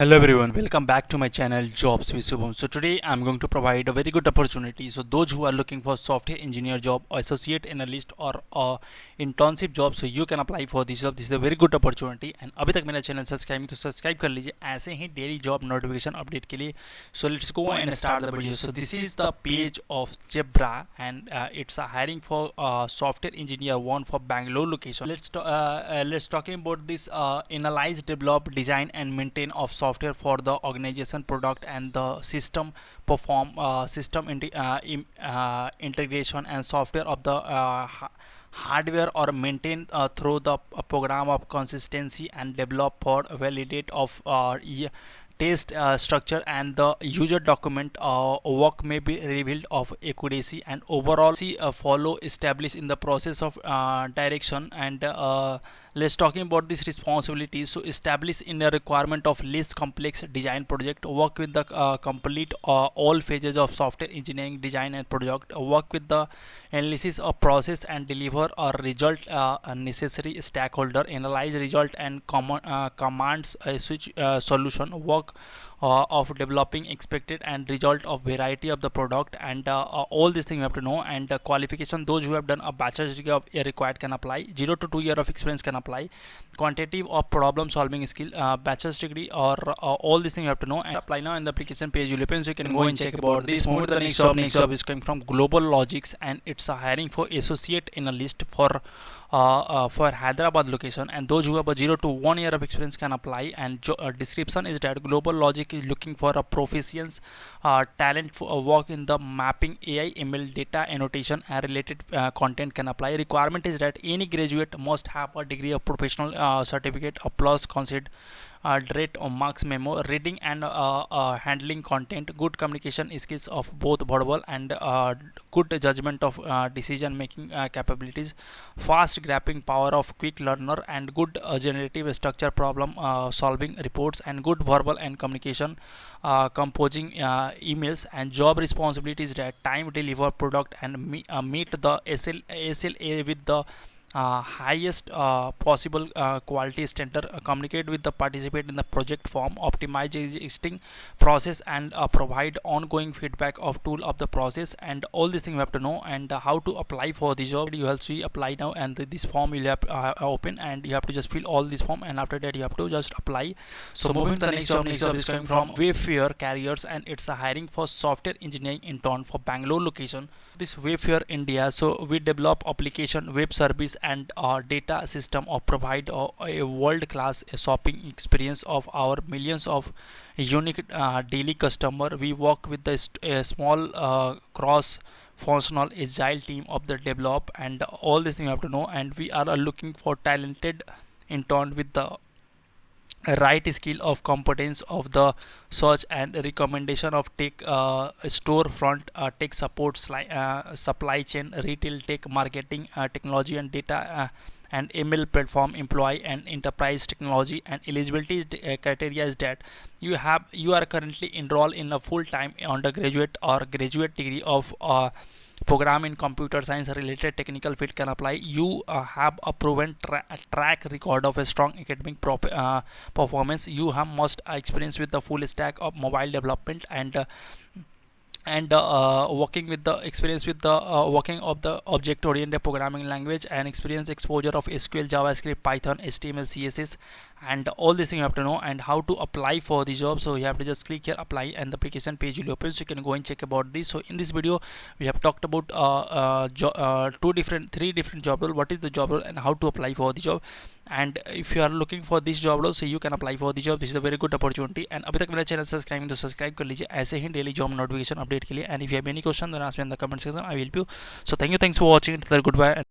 Hello everyone, welcome back to my channel Jobs with Subham. So today I'm going to provide a very good opportunity. So those who are looking for software engineer job, or associate analyst or internship job, so you can apply for this job. This is a very good opportunity. And अभी तक मेरा channel subscribe तो subscribe कर लीजिए ऐसे ही daily job notification update के लिए. So let's go and start the video. So this is the page of Zebra and it's a hiring for software engineer one for Bangalore location. Let's talking about this analyze, develop, design and maintain of software for the organization product and the system perform integration and software of the hardware or maintain through the program of consistency and develop for validate of test structure and the user document work may be revealed of accuracy and overall follow established in the process of direction and let's talking about this responsibilities. So establish in a requirement of less complex design project, work with the complete all phases of software engineering design and project, work with the analysis of process and deliver a result necessary stakeholder, analyze result and commands switch solution, work of developing expected and result of variety of the product and all these things you have to know. And qualification, those who have done a bachelor's degree of required can apply, 0 to 2 year of experience can apply, quantitative or problem solving skill, bachelor's degree or all these things you have to know and apply now. In the application page you'll open, so you can go and check about this. Move to the next job is coming from Global Logics and it's a hiring for associate analyst for Hyderabad location, and those who have a 0 to 1 year of experience can apply. And description is that Global Logic is looking for a proficient talent for work in the mapping, AI, ML, data annotation and related content can apply. Requirement is that any graduate must have a degree of professional certificate, a plus considered rate or marks memo, reading and handling content, good communication skills of both verbal and good judgment of decision making capabilities, fast grasping power of quick learner and good generative structure problem solving reports and good verbal and communication composing emails. And job responsibilities that time deliver product and meet the SLA with the highest possible quality standard, communicate with the participate in the project form, optimize existing process and provide ongoing feedback of tool of the process. And all these things you have to know. And how to apply for the job, you have to apply now, and this form you'll have open and you have to just fill all this form and after that you have to just apply. So moving to the next job is coming from Wayfair Careers and it's a hiring for software engineering intern for Bangalore location. This Wayfair India, so we develop application, web service and data system or provide a world-class shopping experience of our millions of unique daily customer. We work with the small cross functional agile team of the develop and all these things you have to know. And we are looking for talented intern with the right skill of competence of the search and recommendation of tech storefront tech support supply chain retail tech marketing technology and data and ML platform employee and enterprise technology. And eligibility criteria is that you are currently enrolled in a full-time undergraduate or graduate degree of program in computer science related technical field can apply. You have a proven track record of a strong academic performance. You have must experience with the full stack of mobile development and working with the experience with the working of the object oriented programming language and experience exposure of SQL, JavaScript, Python, HTML, CSS and all these things you have to know. And how to apply for the job, so you have to just click here apply and the application page will open, so you can go and check about this. So in this video we have talked about three different job role, what is the job role and how to apply for the job. And if you are looking for this job role, so you can apply for the job. This is a very good opportunity. And अभी तक मेरा channel subscribe तो subscribe कर लीजिए ऐसे ही daily job notification update के लिए. And if you have any question then ask me in the comment section, I will help you. So thanks for watching. Goodbye.